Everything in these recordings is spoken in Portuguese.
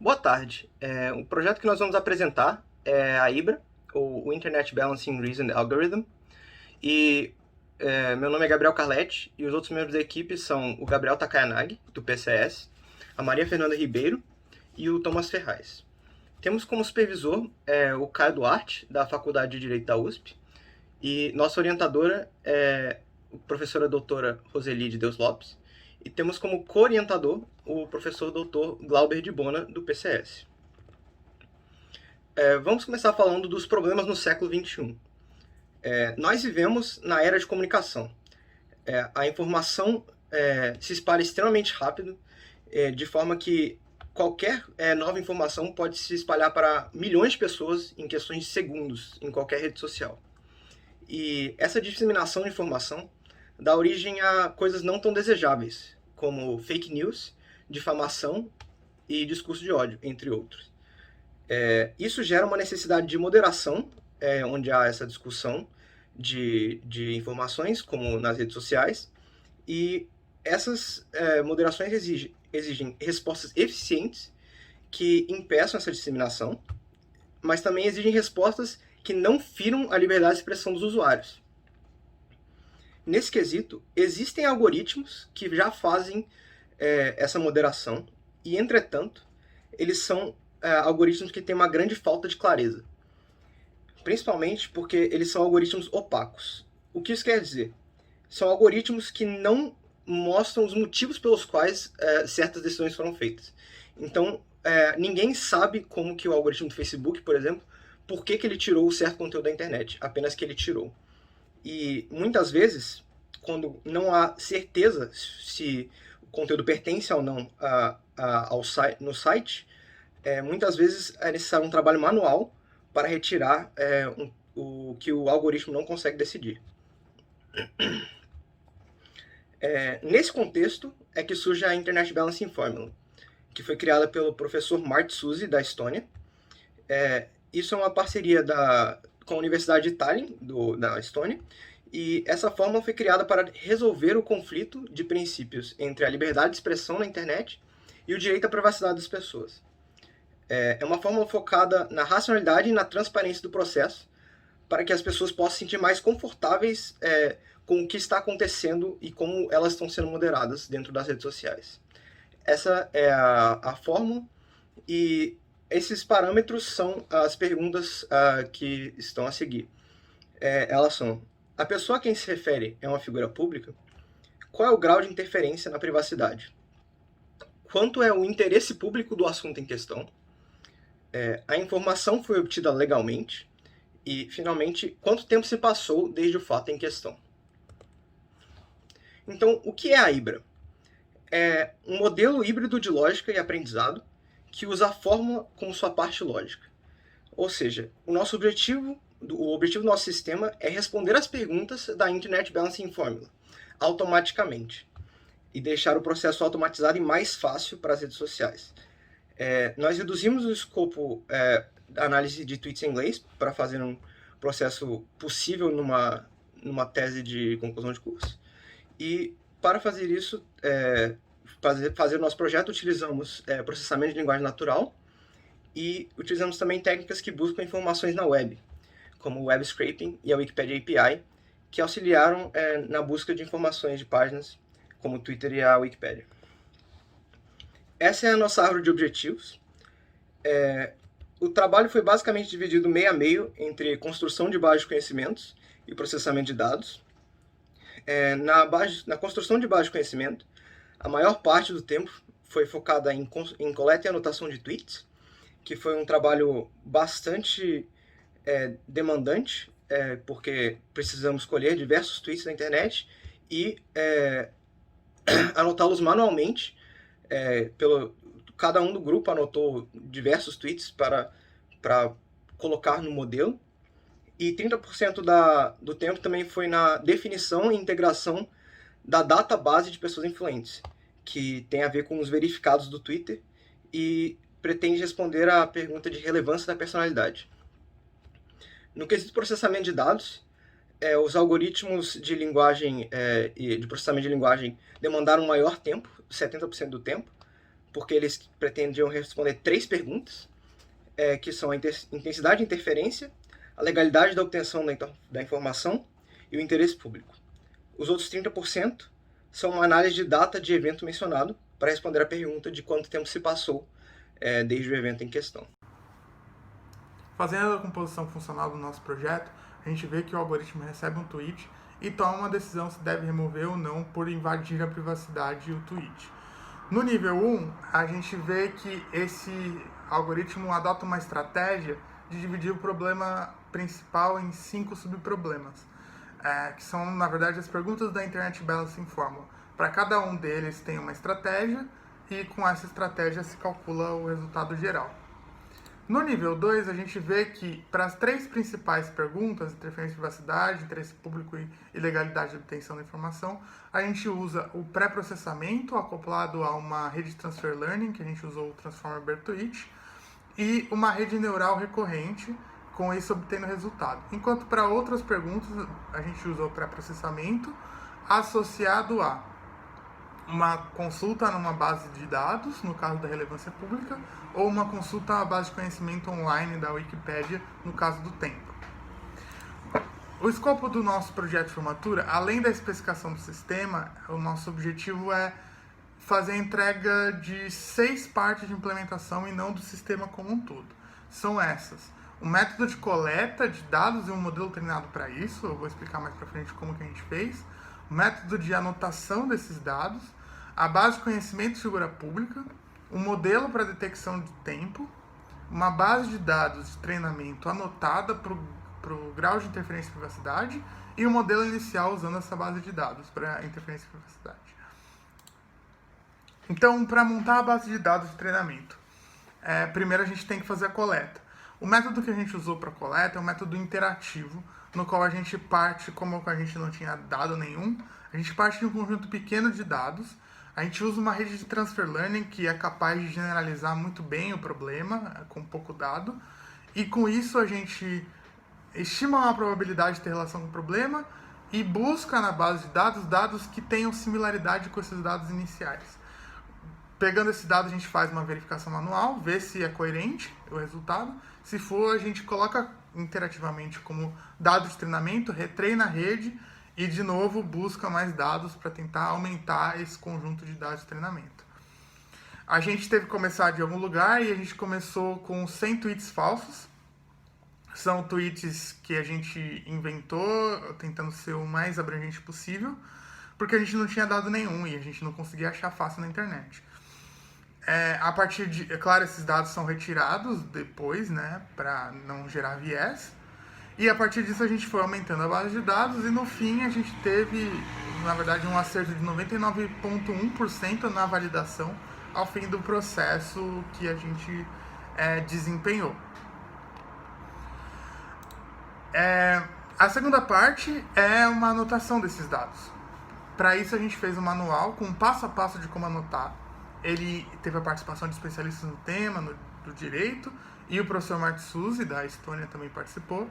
Boa tarde. O projeto que nós vamos apresentar é a IBRA, ou o Internet Balancing Reason Algorithm. E meu nome é Gabriel Carletti e os outros membros da equipe são o Gabriel Takayanagi, do PCS, a Maria Fernanda Ribeiro e o Thomas Ferraz. Temos como supervisor o Caio Duarte, da Faculdade de Direito da USP, e nossa orientadora é a professora doutora Roseli de Deus Lopes, e temos como co-orientador o professor doutor Glauber de Bona, do PCS. Vamos começar falando dos problemas no século XXI. Nós vivemos na era de comunicação. A informação se espalha extremamente rápido, de forma que qualquer nova informação pode se espalhar para milhões de pessoas em questões de segundos, em qualquer rede social. E essa disseminação de informação dá origem a coisas não tão desejáveis, como fake news, difamação e discurso de ódio, entre outros. Isso gera uma necessidade de moderação, onde há essa discussão de informações, como nas redes sociais, e essas moderações exigem respostas eficientes que impeçam essa disseminação, mas também exigem respostas que não firam a liberdade de expressão dos usuários. Nesse quesito, existem algoritmos que já fazem essa moderação, e, entretanto, eles são algoritmos que têm uma grande falta de clareza. Principalmente porque eles são algoritmos opacos. O que isso quer dizer? São algoritmos que não mostram os motivos pelos quais certas decisões foram feitas. Então, ninguém sabe como que o algoritmo do Facebook, por exemplo, por que ele tirou certo conteúdo da internet, apenas que ele tirou. E muitas vezes, quando não há certeza se o conteúdo pertence ou não no site, muitas vezes é necessário um trabalho manual para retirar o que o algoritmo não consegue decidir. Nesse contexto é que surge a Internet Balancing Formula, que foi criada pelo professor Mart Susi, da Estônia. Isso é uma parceria com a Universidade de Tallinn, da Estônia, e essa fórmula foi criada para resolver o conflito de princípios entre a liberdade de expressão na internet e o direito à privacidade das pessoas. É uma fórmula focada na racionalidade e na transparência do processo, para que as pessoas possam se sentir mais confortáveis com o que está acontecendo e como elas estão sendo moderadas dentro das redes sociais. Essa é a fórmula, e esses parâmetros são as perguntas que estão a seguir. Elas são: a pessoa a quem se refere é uma figura pública? Qual é o grau de interferência na privacidade? Quanto é o interesse público do assunto em questão? A informação foi obtida legalmente? E, finalmente, quanto tempo se passou desde o fato em questão? Então, o que é a IBRA? É um modelo híbrido de lógica e aprendizado que usa a fórmula como sua parte lógica. Ou seja, o objetivo do nosso sistema é responder às perguntas da Internet Balancing Formula automaticamente e deixar o processo automatizado e mais fácil para as redes sociais. Nós reduzimos o escopo da análise de tweets em inglês para fazer um processo possível numa tese de conclusão de curso. E para fazer isso, fazer o nosso projeto, utilizamos processamento de linguagem natural e utilizamos também técnicas que buscam informações na web, como o web scraping e a Wikipedia API, que auxiliaram na busca de informações de páginas como o Twitter e a Wikipedia. Essa é a nossa árvore de objetivos. O trabalho foi basicamente dividido meio a meio entre construção de base de conhecimentos e processamento de dados. Na construção de base de conhecimento, a maior parte do tempo foi focada em coleta e anotação de tweets, que foi um trabalho bastante demandante, porque precisamos escolher diversos tweets na internet e anotá-los manualmente. Cada um do grupo anotou diversos tweets para colocar no modelo, e 30% do tempo também foi na definição e integração da database de pessoas influentes, que tem a ver com os verificados do Twitter e pretende responder à pergunta de relevância da personalidade. No quesito processamento de dados, os algoritmos de linguagem e de processamento de linguagem demandaram maior tempo, 70% do tempo, porque eles pretendiam responder 3 perguntas, que são a intensidade de interferência, a legalidade da obtenção da informação e o interesse público. Os outros 30% são uma análise de data de evento mencionado para responder a pergunta de quanto tempo se passou desde o evento em questão. Fazendo a composição funcional do nosso projeto, a gente vê que o algoritmo recebe um tweet e toma uma decisão se deve remover ou não por invadir a privacidade e o tweet. No nível 1, a gente vê que esse algoritmo adota uma estratégia de dividir o problema principal em 5 subproblemas, que são, na verdade, as perguntas da Internet Balancing Formula. Para cada um deles tem uma estratégia e com essa estratégia se calcula o resultado geral. No nível 2, a gente vê que para as 3 principais perguntas, interferência de privacidade, interesse público e legalidade de obtenção da informação, a gente usa o pré-processamento acoplado a uma rede de transfer learning, que a gente usou o Transformer Bertwitch, e uma rede neural recorrente, com isso obtendo resultado. Enquanto para outras perguntas, a gente usa o pré-processamento associado a uma consulta numa base de dados, no caso da relevância pública, ou uma consulta à base de conhecimento online da Wikipédia, no caso do tempo. O escopo do nosso projeto de formatura, além da especificação do sistema, o nosso objetivo é fazer a entrega de 6 partes de implementação e não do sistema como um todo. São essas: o método de coleta de dados e um modelo treinado para isso, eu vou explicar mais para frente como que a gente fez, o método de anotação desses dados, a base de conhecimento de figura pública, um modelo para detecção de tempo, uma base de dados de treinamento anotada para o grau de interferência e privacidade e um modelo inicial usando essa base de dados para interferência e privacidade. Então, para montar a base de dados de treinamento, primeiro a gente tem que fazer a coleta. O método que a gente usou para coleta é um método interativo, no qual a gente parte, como a gente não tinha dado nenhum, a gente parte de um conjunto pequeno de dados. A gente usa uma rede de transfer learning que é capaz de generalizar muito bem o problema, com pouco dado, e com isso a gente estima uma probabilidade de ter relação com o problema e busca na base de dados que tenham similaridade com esses dados iniciais. Pegando esse dado, a gente faz uma verificação manual, vê se é coerente o resultado. Se for, a gente coloca interativamente como dado de treinamento, retreina a rede e, de novo, busca mais dados para tentar aumentar esse conjunto de dados de treinamento. A gente teve que começar de algum lugar e a gente começou com 100 tweets falsos. São tweets que a gente inventou, tentando ser o mais abrangente possível, porque a gente não tinha dado nenhum e a gente não conseguia achar fácil na internet. A partir de... É claro, esses dados são retirados depois, né, para não gerar viés. E a partir disso a gente foi aumentando a base de dados e no fim a gente teve, na verdade, um acerto de 99,1% na validação ao fim do processo que a gente desempenhou. A segunda parte é uma anotação desses dados. Para isso a gente fez um manual com um passo a passo de como anotar. Ele teve a participação de especialistas no tema, do direito, e o professor Mark Suzy, da Estônia, também participou.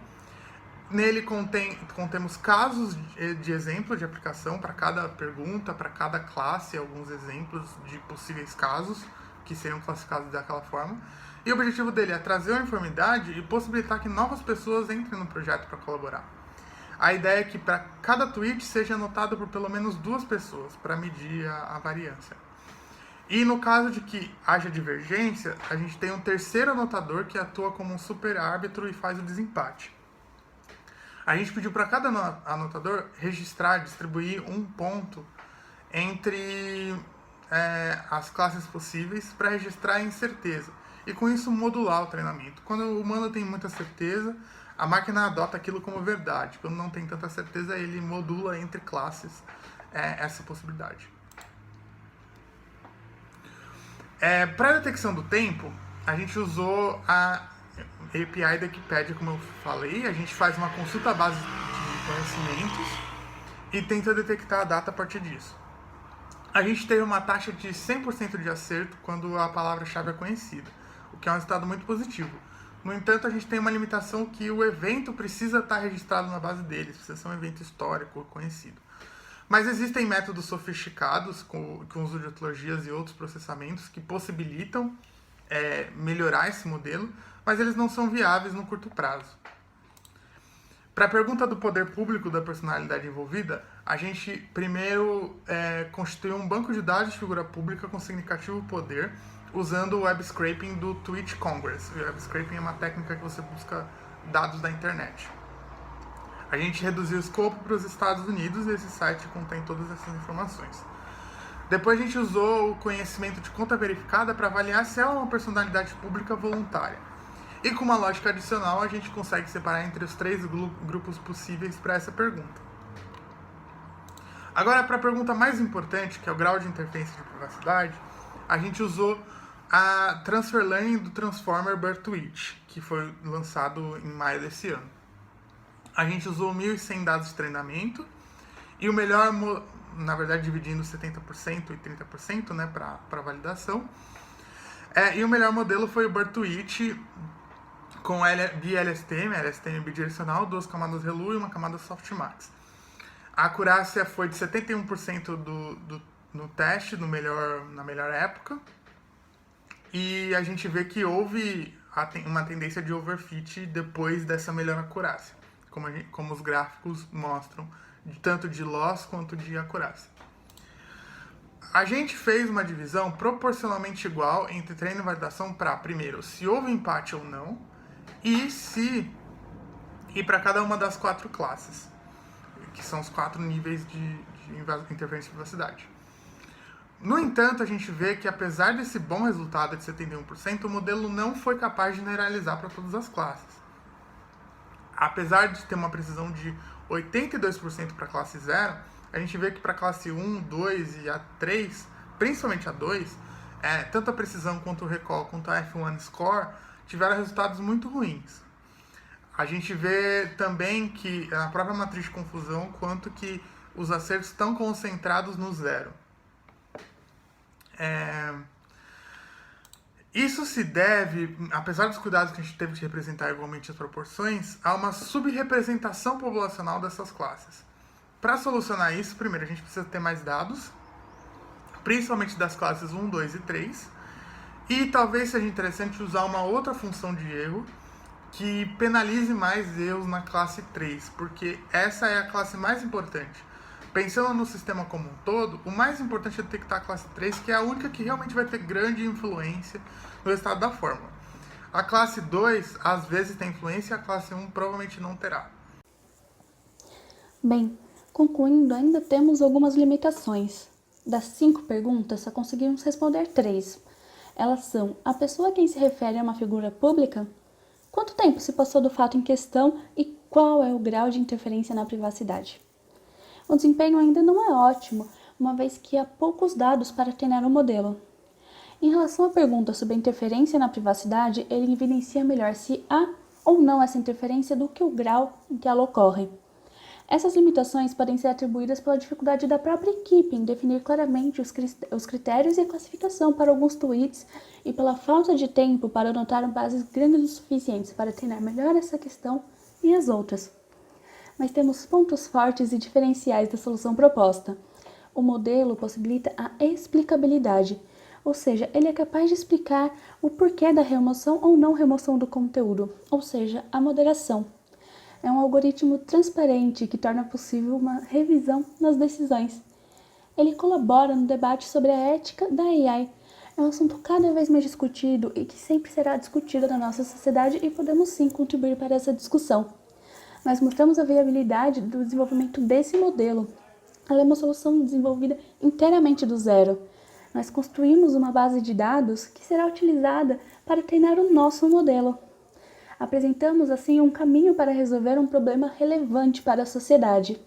Nele contemos casos de exemplo de aplicação para cada pergunta, para cada classe, alguns exemplos de possíveis casos que seriam classificados daquela forma. E o objetivo dele é trazer a uniformidade e possibilitar que novas pessoas entrem no projeto para colaborar. A ideia é que para cada tweet seja anotado por pelo menos 2 pessoas para medir a variância. E no caso de que haja divergência, a gente tem um terceiro anotador que atua como um super árbitro e faz o desempate. A gente pediu para cada anotador registrar, distribuir um ponto entre as classes possíveis para registrar a incerteza. E com isso modular o treinamento. Quando o humano tem muita certeza, a máquina adota aquilo como verdade. Quando não tem tanta certeza, ele modula entre classes essa possibilidade. Para a detecção do tempo, a gente usou a API da Wikipédia, como eu falei. A gente faz uma consulta à base de conhecimentos e tenta detectar a data a partir disso. A gente teve uma taxa de 100% de acerto quando a palavra-chave é conhecida, o que é um resultado muito positivo. No entanto, a gente tem uma limitação que o evento precisa estar registrado na base deles, precisa ser um evento histórico conhecido. Mas existem métodos sofisticados com uso de ontologias e outros processamentos que possibilitam melhorar esse modelo, mas eles não são viáveis no curto prazo. Para a pergunta do poder público da personalidade envolvida, a gente primeiro constituiu um banco de dados de figura pública com significativo poder, usando o web scraping do Tweet Congress. O web scraping é uma técnica que você busca dados da internet. A gente reduziu o escopo para os Estados Unidos e esse site contém todas essas informações. Depois a gente usou o conhecimento de conta verificada para avaliar se ela é uma personalidade pública voluntária. E com uma lógica adicional, a gente consegue separar entre os 3 grupos possíveis para essa pergunta. Agora, para a pergunta mais importante, que é o grau de interferência de privacidade, a gente usou a Transfer Learning do Transformer Bertwitch, que foi lançado em maio desse ano. A gente usou 1.100 dados de treinamento e o melhor, na verdade dividindo 70% e 30%, né, para validação. E o melhor modelo foi o Bertwitch com BLSTM, LSTM bidirecional, 2 camadas ReLU e 1 camada Softmax. A acurácia foi de 71% no teste, na melhor época. E a gente vê que houve uma tendência de overfit depois dessa melhor acurácia, como os gráficos mostram, tanto de loss quanto de acurácia. A gente fez uma divisão proporcionalmente igual entre treino e validação para, primeiro, se houve empate ou não, e para cada uma das 4 classes, que são os 4 níveis de interferência de privacidade. No entanto, a gente vê que, apesar desse bom resultado de 71%, o modelo não foi capaz de generalizar para todas as classes. Apesar de ter uma precisão de 82% para a classe 0, a gente vê que para a classe 1, 2 e a 3, principalmente a 2, tanto a precisão quanto o recall quanto a F1 score tiveram resultados muito ruins. A gente vê também que a própria matriz de confusão, quanto que os acertos estão concentrados no 0. Isso se deve, apesar dos cuidados que a gente teve de representar igualmente as proporções, a uma subrepresentação populacional dessas classes. Para solucionar isso, primeiro a gente precisa ter mais dados, principalmente das classes 1, 2 e 3, e talvez seja interessante usar uma outra função de erro que penalize mais erros na classe 3, porque essa é a classe mais importante. Pensando no sistema como um todo, o mais importante é detectar a classe 3, que é a única que realmente vai ter grande influência no resultado da fórmula. A classe 2, às vezes, tem influência e a classe 1 provavelmente não terá. Bem, concluindo, ainda temos algumas limitações. Das 5 perguntas, só conseguimos responder 3. Elas são: a pessoa a quem se refere é uma figura pública? Quanto tempo se passou do fato em questão e qual é o grau de interferência na privacidade? O desempenho ainda não é ótimo, uma vez que há poucos dados para treinar o modelo. Em relação à pergunta sobre a interferência na privacidade, ele evidencia melhor se há ou não essa interferência do que o grau em que ela ocorre. Essas limitações podem ser atribuídas pela dificuldade da própria equipe em definir claramente os critérios e a classificação para alguns tweets e pela falta de tempo para anotar bases grandes o suficientes para treinar melhor essa questão e as outras. Mas temos pontos fortes e diferenciais da solução proposta. O modelo possibilita a explicabilidade, ou seja, ele é capaz de explicar o porquê da remoção ou não remoção do conteúdo, ou seja, a moderação. É um algoritmo transparente que torna possível uma revisão nas decisões. Ele colabora no debate sobre a ética da AI. É um assunto cada vez mais discutido e que sempre será discutido na nossa sociedade e podemos sim contribuir para essa discussão. Nós mostramos a viabilidade do desenvolvimento desse modelo. Ela é uma solução desenvolvida inteiramente do zero. Nós construímos uma base de dados que será utilizada para treinar o nosso modelo. Apresentamos, assim, um caminho para resolver um problema relevante para a sociedade.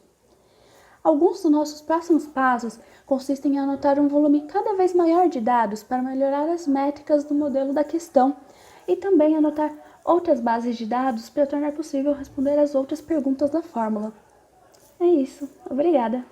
Alguns dos nossos próximos passos consistem em anotar um volume cada vez maior de dados para melhorar as métricas do modelo da questão e também anotar outras bases de dados para tornar possível responder às outras perguntas da fórmula. É isso. Obrigada!